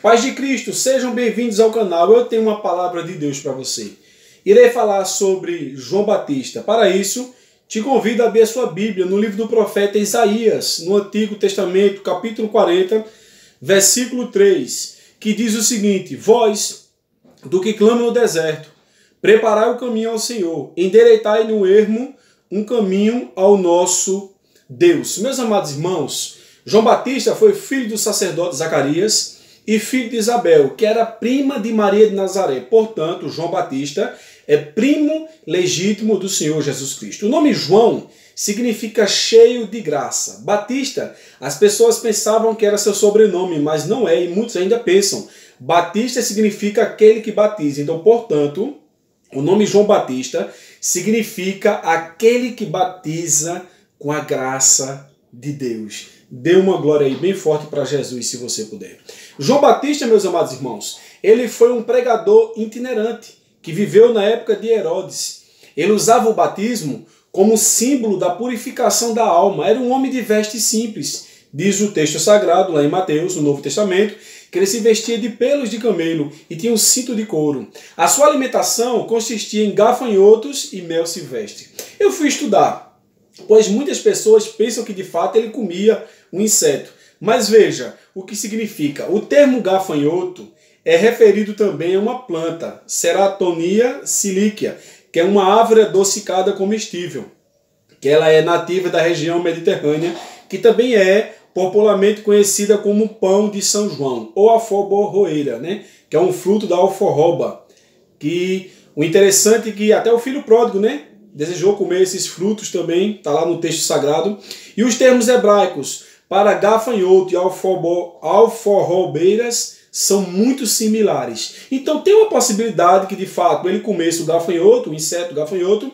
Paz de Cristo, sejam bem-vindos ao canal. Eu tenho uma palavra de Deus para você. Irei falar sobre João Batista. Para isso, te convido a abrir a sua Bíblia no livro do profeta Isaías, no Antigo Testamento, capítulo 40, versículo 3, que diz o seguinte: Vós, do que clama no deserto, preparai o caminho ao Senhor, endireitai no ermo um caminho ao nosso Deus. Meus amados irmãos, João Batista foi filho do sacerdote Zacarias e filho de Isabel, que era prima de Maria de Nazaré. Portanto, João Batista é primo legítimo do Senhor Jesus Cristo. O nome João significa cheio de graça. Batista, as pessoas pensavam que era seu sobrenome, mas não é, e muitos ainda pensam. Batista significa aquele que batiza. Então, portanto, o nome João Batista significa aquele que batiza com a graça de Deus. Dê uma glória aí bem forte para Jesus, se você puder. João Batista, meus amados irmãos, ele foi um pregador itinerante que viveu na época de Herodes. Ele usava o batismo como símbolo da purificação da alma. Era um homem de vestes simples. Diz o texto sagrado, lá em Mateus, no Novo Testamento, que ele se vestia de pelos de camelo e tinha um cinto de couro. A sua alimentação consistia em gafanhotos e mel silvestre. Eu fui estudar, pois muitas pessoas pensam que de fato ele comia um inseto. Mas veja o que significa. O termo gafanhoto é referido também a uma planta, Ceratonia silicia, que é uma árvore adocicada comestível, que ela é nativa da região mediterrânea, que também é popularmente conhecida como pão de São João, ou alforrobeira, né? Que é um fruto da alforroba. Que o interessante é que até o filho pródigo, né, desejou comer esses frutos também, está lá no texto sagrado. E os termos hebraicos para gafanhoto e alforrobeiras são muito similares. Então tem uma possibilidade que de fato ele comesse o gafanhoto, o inseto gafanhoto,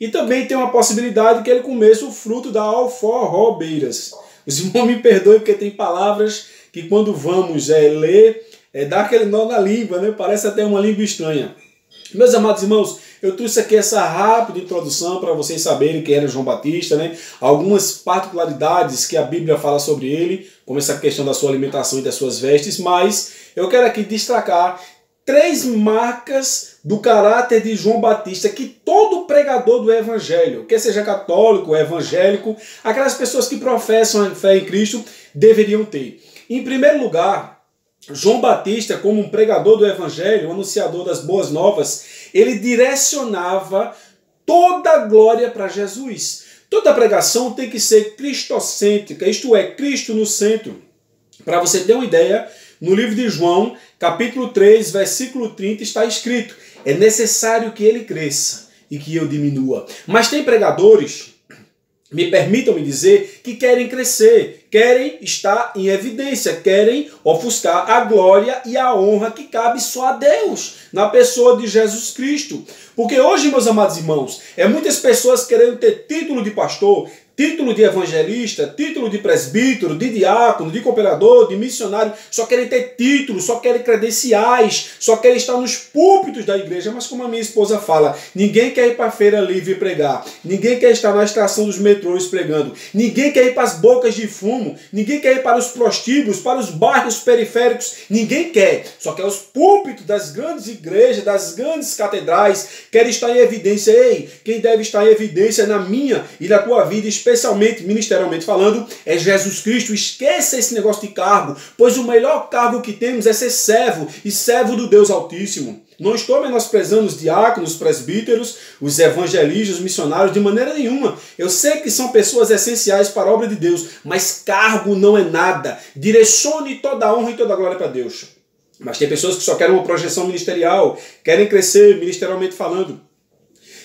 e também tem uma possibilidade que ele comesse o fruto da alforrobeiras. Os irmãos me perdoem porque tem palavras que quando vamos ler, dá aquele nó na língua, né? Parece até uma língua estranha. Meus amados irmãos, eu trouxe aqui essa rápida introdução para vocês saberem quem era João Batista, né? Algumas particularidades que a Bíblia fala sobre ele, como essa questão da sua alimentação e das suas vestes, mas eu quero aqui destacar 3 marcas do caráter de João Batista que todo pregador do Evangelho, quer seja católico, evangélico, aquelas pessoas que professam a fé em Cristo, deveriam ter. Em primeiro lugar, João Batista, como um pregador do Evangelho, um anunciador das boas novas, ele direcionava toda a glória para Jesus. Toda pregação tem que ser cristocêntrica, isto é, Cristo no centro. Para você ter uma ideia, no livro de João, capítulo 3, versículo 30, está escrito: é necessário que ele cresça e que eu diminua. Mas tem pregadores, me permitam me dizer, que querem crescer, querem estar em evidência, querem ofuscar a glória e a honra que cabe só a Deus, na pessoa de Jesus Cristo. Porque hoje, meus amados irmãos, muitas pessoas querendo ter título de pastor, título de evangelista, título de presbítero, de diácono, de cooperador, de missionário, só querem ter título, só querem credenciais, só querem estar nos púlpitos da igreja. Mas como a minha esposa fala, ninguém quer ir para a feira livre pregar, ninguém quer estar na estação dos metrôs pregando, ninguém quer ir para as bocas de fumo, ninguém quer ir para os prostíbulos, para os bairros periféricos, ninguém quer, só quer os púlpitos das grandes igrejas, das grandes catedrais, quer estar em evidência. Ei, quem deve estar em evidência na minha e na tua vida, especialmente ministerialmente falando, é Jesus Cristo. Esqueça esse negócio de cargo, pois o melhor cargo que temos é ser servo e servo do Deus Altíssimo. Não estou menosprezando os diáconos, os presbíteros, os evangelistas, os missionários, de maneira nenhuma. Eu sei que são pessoas essenciais para a obra de Deus, mas cargo não é nada. Direcione toda a honra e toda a glória para Deus. Mas tem pessoas que só querem uma projeção ministerial, querem crescer ministerialmente falando.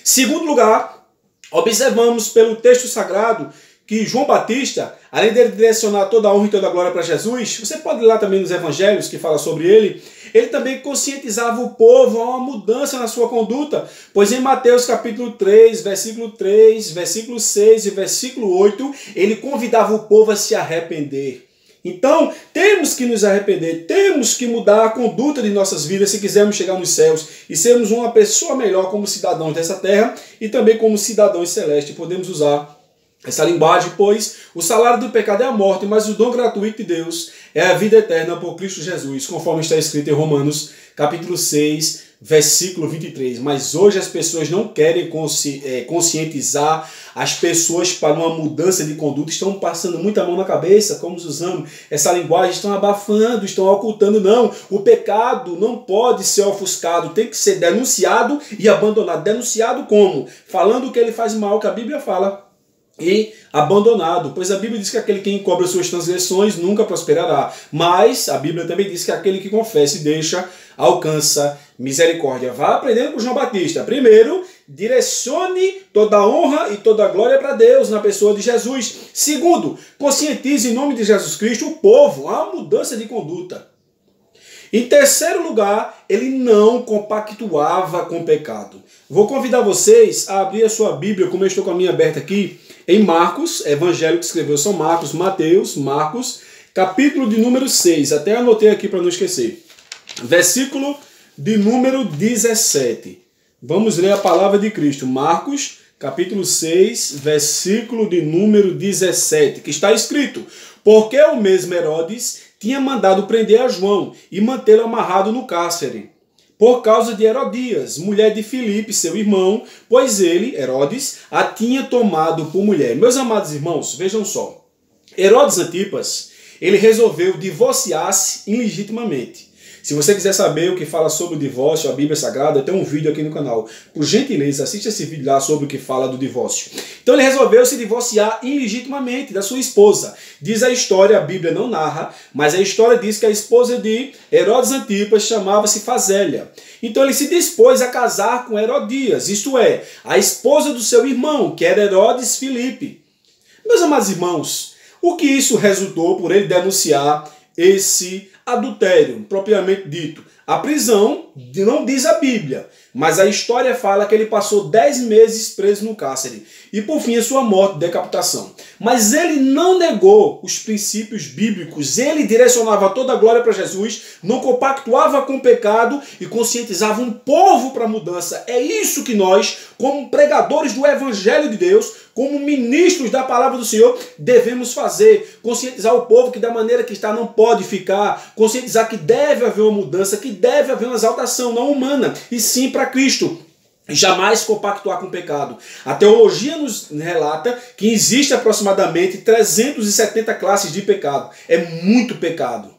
Segundo lugar, observamos pelo texto sagrado que João Batista, além de direcionar toda a honra e toda a glória para Jesus, você pode ir lá também nos evangelhos que fala sobre ele também conscientizava o povo a uma mudança na sua conduta, pois em Mateus capítulo 3, versículo 6 e versículo 8, ele convidava o povo a se arrepender. Então, temos que nos arrepender, temos que mudar a conduta de nossas vidas se quisermos chegar nos céus e sermos uma pessoa melhor como cidadãos dessa terra e também como cidadãos celestes. Podemos usar essa linguagem, pois o salário do pecado é a morte, mas o dom gratuito de Deus é a vida eterna por Cristo Jesus, conforme está escrito em Romanos, capítulo 6, versículo 23. Mas hoje as pessoas não querem conscientizar as pessoas para uma mudança de conduta, estão passando muita mão na cabeça, como usamos essa linguagem, estão abafando, estão ocultando. Não, o pecado não pode ser ofuscado, tem que ser denunciado e abandonado. Denunciado como? Falando que ele faz mal, que a Bíblia fala, e abandonado, pois a Bíblia diz que aquele que encobre suas transgressões nunca prosperará, mas a Bíblia também diz que aquele que confessa e deixa alcança misericórdia. Vá aprendendo com João Batista. Primeiro, direcione toda a honra e toda a glória para Deus na pessoa de Jesus. Segundo, conscientize em nome de Jesus Cristo o povo a mudança de conduta. Em terceiro lugar, ele não compactuava com o pecado. Vou convidar vocês a abrir a sua Bíblia, como eu estou com a minha aberta aqui, em Marcos, evangelho que escreveu São Marcos, Mateus, Marcos, capítulo de número 6, até anotei aqui para não esquecer. Versículo de número 17. Vamos ler a palavra de Cristo. Marcos, capítulo 6, versículo de número 17, que está escrito: porque o mesmo Herodes tinha mandado prender a João e mantê-lo amarrado no cárcere, por causa de Herodias, mulher de Filipe, seu irmão, pois ele, Herodes, a tinha tomado por mulher. Meus amados irmãos, vejam só. Herodes Antipas, ele resolveu divorciar-se ilegitimamente. Se você quiser saber o que fala sobre o divórcio, a Bíblia Sagrada, tem um vídeo aqui no canal. Por gentileza, assiste esse vídeo lá sobre o que fala do divórcio. Então ele resolveu se divorciar ilegitimamente da sua esposa. Diz a história, a Bíblia não narra, mas a história diz que a esposa de Herodes Antipas chamava-se Fazélia. Então ele se dispôs a casar com Herodias, isto é, a esposa do seu irmão, que era Herodes Filipe. Meus amados irmãos, o que isso resultou por ele denunciar esse adultério, propriamente dito? A prisão, não diz a Bíblia, mas a história fala que ele passou 10 meses preso no cárcere e por fim a sua morte, decapitação. Mas ele não negou os princípios bíblicos, ele direcionava toda a glória para Jesus, não compactuava com o pecado e conscientizava um povo para a mudança. É isso que nós, como pregadores do Evangelho de Deus, como ministros da palavra do Senhor, devemos fazer. Conscientizar o povo que da maneira que está não pode ficar, conscientizar que deve haver uma mudança, que deve haver uma exaltação não humana, e sim para Cristo. Jamais compactuar com o pecado. A teologia nos relata que existe aproximadamente 370 classes de pecado. É muito pecado.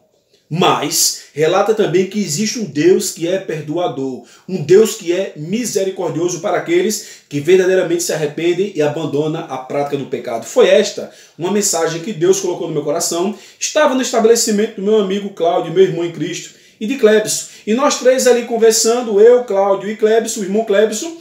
Mas relata também que existe um Deus que é perdoador, um Deus que é misericordioso para aqueles que verdadeiramente se arrependem e abandonam a prática do pecado. Foi esta uma mensagem que Deus colocou no meu coração. Estava no estabelecimento do meu amigo Cláudio, meu irmão em Cristo, e de Clebson. E nós três ali conversando, eu, Cláudio e Clebson, o irmão Clebson,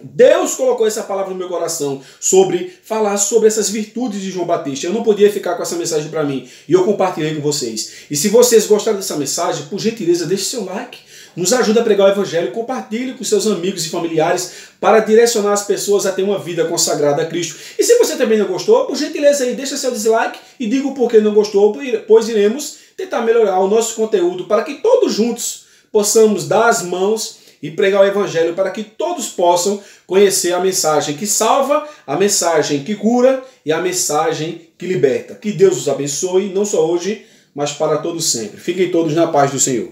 Deus colocou essa palavra no meu coração sobre falar sobre essas virtudes de João Batista. Eu não podia ficar com essa mensagem para mim e eu compartilhei com vocês. E se vocês gostaram dessa mensagem, por gentileza, deixe seu like. Nos ajuda a pregar o Evangelho, compartilhe com seus amigos e familiares para direcionar as pessoas a ter uma vida consagrada a Cristo. E se você também não gostou, por gentileza aí, deixa seu dislike e diga o porquê não gostou, pois iremos tentar melhorar o nosso conteúdo para que todos juntos possamos dar as mãos e pregar o Evangelho para que todos possam conhecer a mensagem que salva, a mensagem que cura e a mensagem que liberta. Que Deus os abençoe, não só hoje, mas para todos sempre. Fiquem todos na paz do Senhor.